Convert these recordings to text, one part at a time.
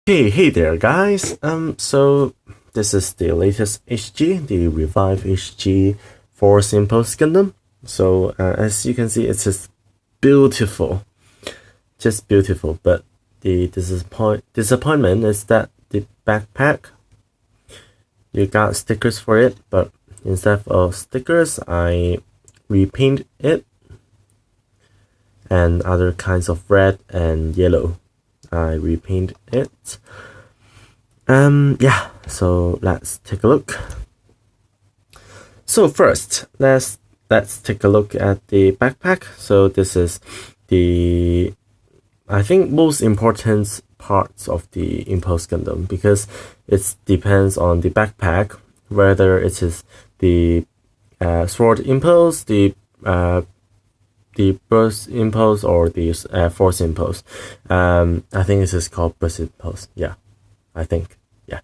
Hey there, guys. So this is the latest HG, the revived HG Force Impulse Gundam. So as you can see, it's just beautiful, just beautiful. But the disappointment is that the backpack, you got stickers for it, but instead of stickers, I repaint it and other kinds of red and yellow. I repaint it. Yeah, so let's take a look. So first, let's take a look at the backpack. So this is the, I think, most important parts of the Impulse Gundam, because it depends on the backpack whether it is the sword impulse, the burst impulse, or the force impulse. I think this is called burst impulse. Yeah, I think. Yeah.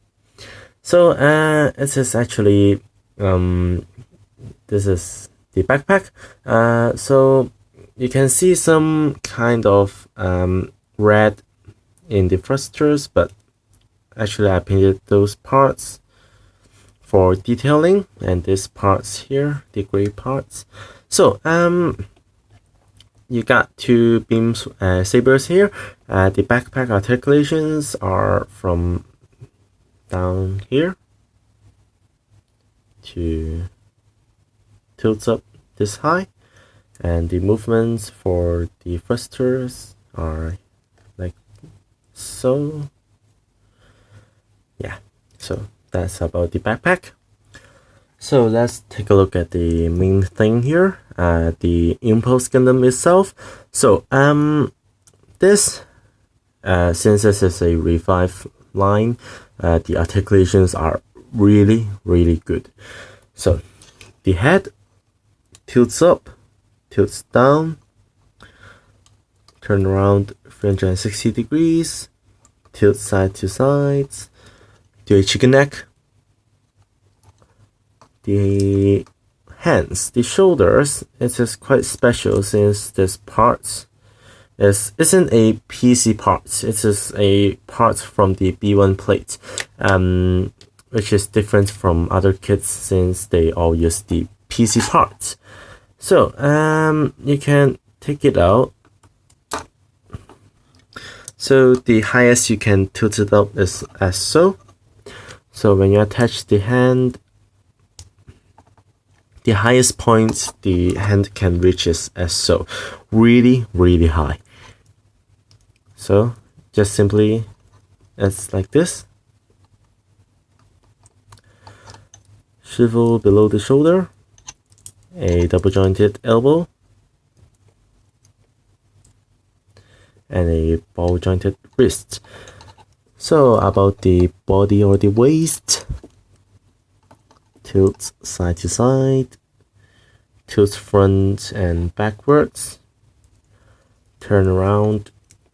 So it is actually this is the backpack. So you can see some kind of red in the thrusters, but actually I painted those parts for detailing, and these parts here, the gray parts. So you got two beam sabers here. The backpack articulations are from down here to tilts up this high, and the movements for the thrusters are like so. Yeah, so that's about the backpack. So let's take a look at the main thing here, the Impulse Gundam itself. So this, since this is a revive line, the articulations are really good. So the head tilts up, tilts down, turn around 360 degrees, tilt side to sides, do a chicken neck. The hands, the shoulders, it is quite special since this part isn't a PC part. It is a part from the B1 plate, which is different from other kits since they all use the PC parts. So you can take it out. So the highest you can tilt it up is as so. So when you attach the hand, the highest point the hand can reach is as so, really high. So just simply, it's like this. Swivel below the shoulder, a double jointed elbow, and a ball jointed wrist. So about the body or the waist, tilt side to side, tilt front and backwards, turn around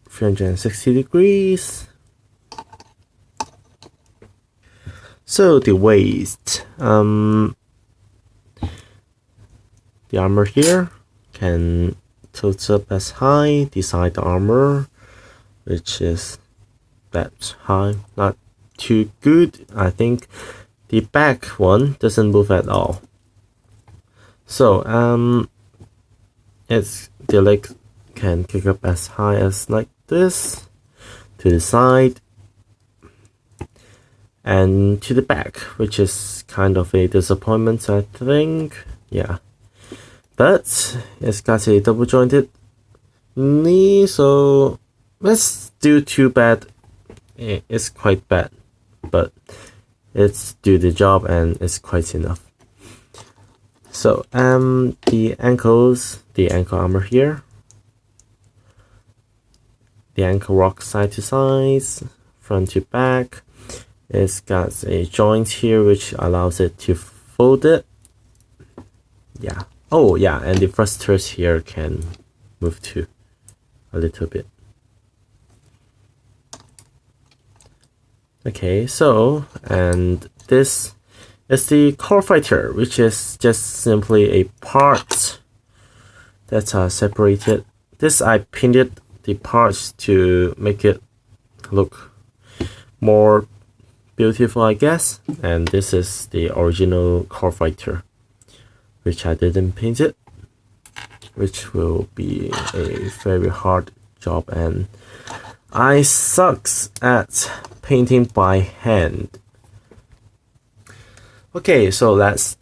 360 degrees. So the waist, the armor here can tilt up as high, the side armor, which is that high, not too good. I think the back one doesn't move at all. So it's the leg can kick up as high as like this, to the side and to the back, which is kind of a disappointment, I think. Yeah, but it's got a double jointed knee, so let's do too bad. It's quite bad, but it's do the job and it's quite enough. So the ankles, the ankle armor here, the ankle rock side to sides, front to back. It's got a joint here which allows it to fold it. Yeah. Oh yeah, and the thrusters here can move too a little bit. Okay, so, and this is the core fighter, which is just simply a part that are separated. This I painted the parts to make it look more beautiful, I guess. And this is the original core fighter, which I didn't paint it, which will be a very hard job, and I sucks at painting by hand. Okay, so let's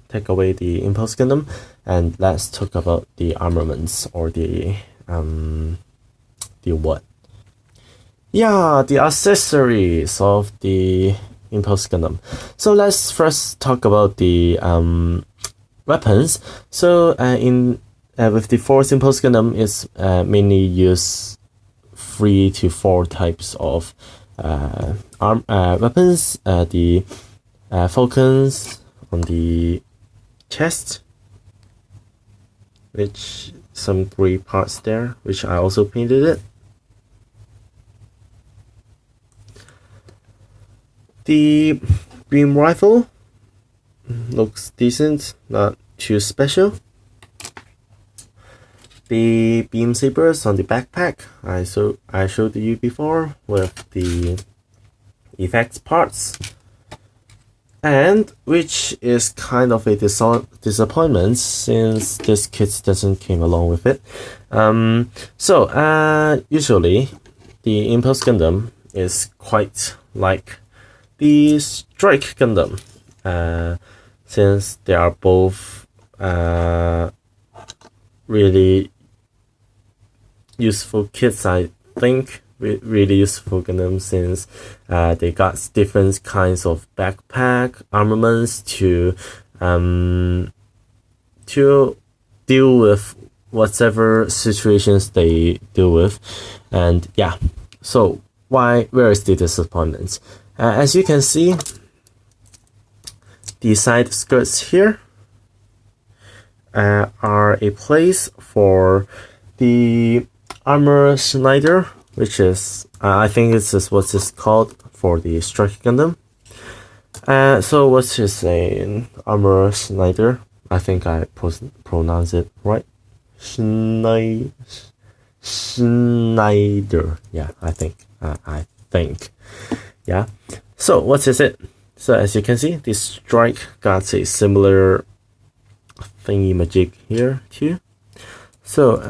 take away the Impulse Gundam and let's talk about the armaments, or the what? Yeah, the accessories of the Impulse Gundam. So let's first talk about the weapons. So with the Force Impulse Gundam, it's mainly use 3 to 4 types of weapons. The falcons on the chest, which some 3 parts there, which I also painted it. The beam rifle looks decent, not too special. The beam sabers on the backpack, I showed you before with the effects parts, and which is kind of a disappointment since this kit doesn't came along with it. Usually the Impulse Gundam is quite like the Strike Gundam, since they are both really useful kits. I think really useful Gundam, since they got different kinds of backpack armaments to deal with whatever situations they deal with. And yeah, so where is the disappointment? As you can see, the side skirts here are a place for the armor Schneider, which is I think this is what it's called for the Strike Gundam. So what is an armor Schneider? I think I pronounce it right. Schneider. Yeah, I think. Yeah. So what is it? So as you can see, the Strike got a similar thingy magic here too. So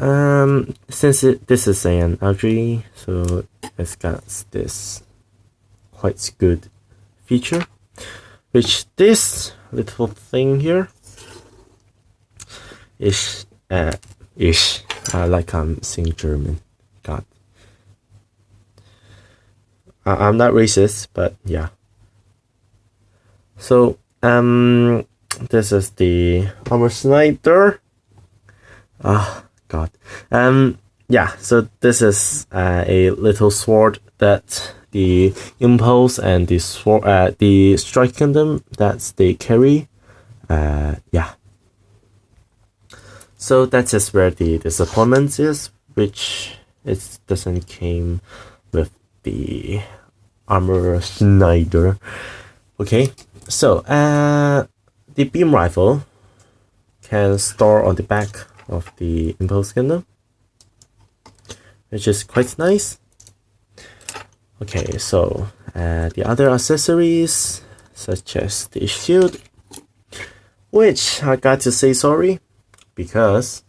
since this is an LG, so it's got this quite good feature, which this little thing here is like I'm saying German. God, I'm not racist, but yeah. So this is the armor Schneider. God. Yeah, so this is a little sword that the Impulse and the Strike Gundam that they carry. Yeah. So that is where the disappointment is, which it doesn't came with the armor Schneider. Okay, so the beam rifle can store on the back of the Impulse Gundam, which is quite nice. Okay, so the other accessories, such as the shield, which I got to say sorry, because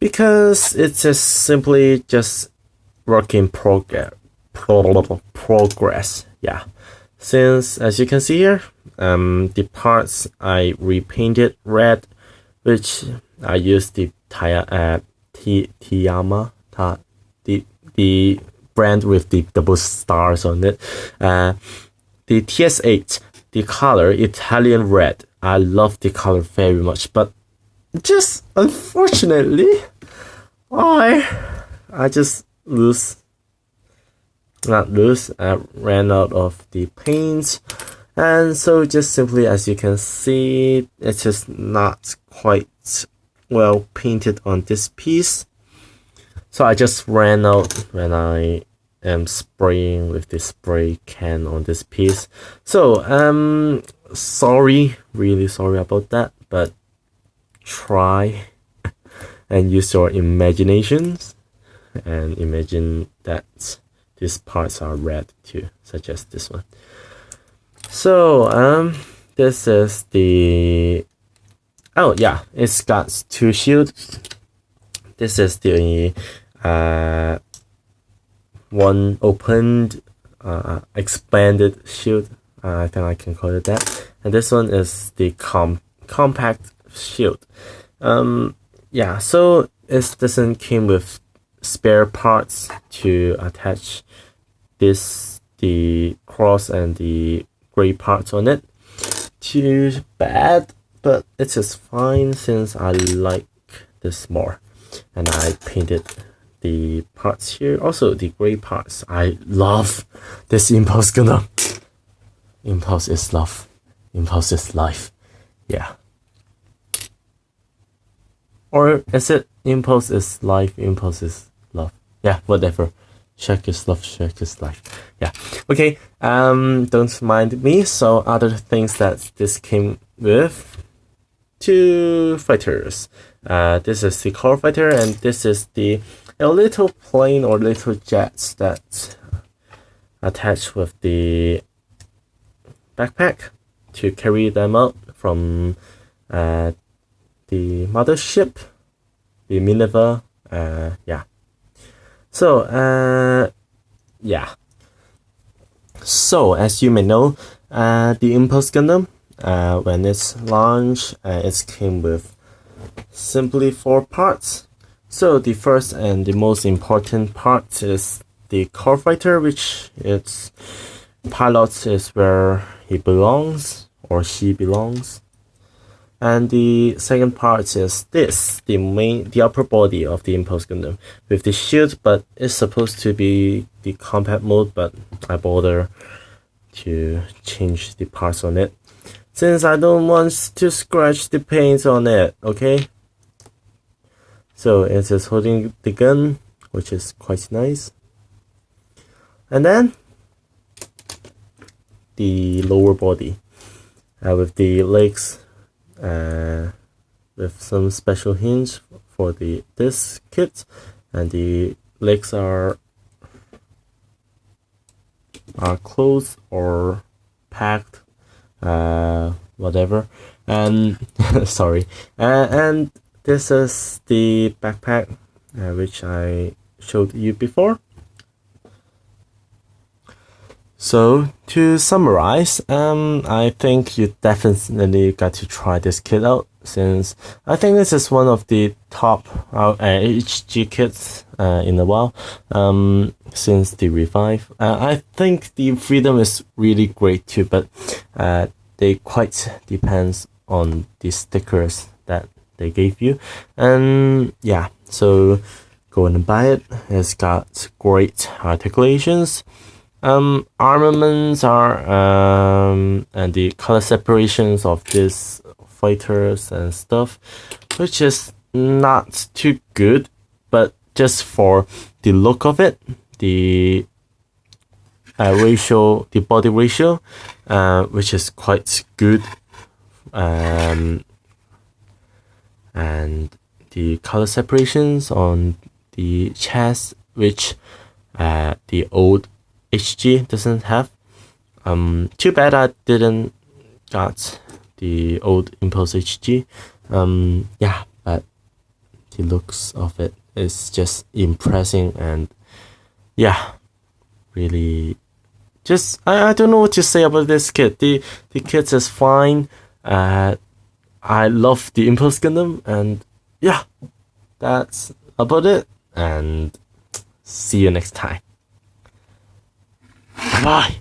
it's just simply just work in progress. Yeah, since as you can see here, the parts I repainted red, which I used the Tiyama, the brand with the double stars on it. The TS8, the color Italian red. I love the color very much, but just unfortunately, I just ran out of the paint, and so just simply as you can see, it's just not quite well painted on this piece. So I just ran out when I am spraying with the spray can on this piece. So sorry, really sorry about that, but try and use your imaginations and imagine that these parts are red too, such as this one. So this is the, oh yeah, it's got two shields. This is the one opened expanded shield, I think I can call it that, and this one is the compact shield. Yeah, so it doesn't came with spare parts to attach the cross and the gray parts on it. Too bad, but it is fine since I like this more, and I painted the parts here. Also the gray parts. I love this Impulse Gundam. Impulse is love. Impulse is life. Yeah. Or is it Impulse is life, Impulse is love? Yeah, whatever. Shrek is love, Shrek is life. Yeah. Okay. Don't mind me. So other things that this came with, two fighters. This is the core fighter, and this is the little plane or little jets that attached with the backpack to carry them out from the mothership, the Minerva. Yeah. So yeah. So as you may know, the Impulse Gundam, when it's launched, it came with simply 4 parts. So the first and the most important part is the core fighter, which its pilot is where he belongs or she belongs. And the second part is this, the upper body of the Impulse Gundam with the shield, but it's supposed to be the compact mode, but I bother to change the parts on it since I don't want to scratch the paint on it, okay? So it is holding the gun, which is quite nice. And then the lower body with the legs with some special hinge for this kit, and the legs are closed or packed, whatever. And sorry, and this is the backpack which I showed you before. So to summarize, I think you definitely got to try this kit out, since I think this is one of the top HG kits in a while, since the Revive. I think the Freedom is really great too, but they quite depends on the stickers that they gave you. And yeah, so go and buy it. It's got great articulations. Armaments are and the color separations of these fighters and stuff, which is not too good, but just for the look of it, the ratio, the body ratio, which is quite good, and the color separations on the chest, which the old HG doesn't have. Too bad I didn't got the old Impulse HG. Yeah, but the looks of it is just impressing, and yeah, really just I don't know what to say about this kit. The kit is fine. I love the Impulse Gundam, and yeah, that's about it, and see you next time. Bye.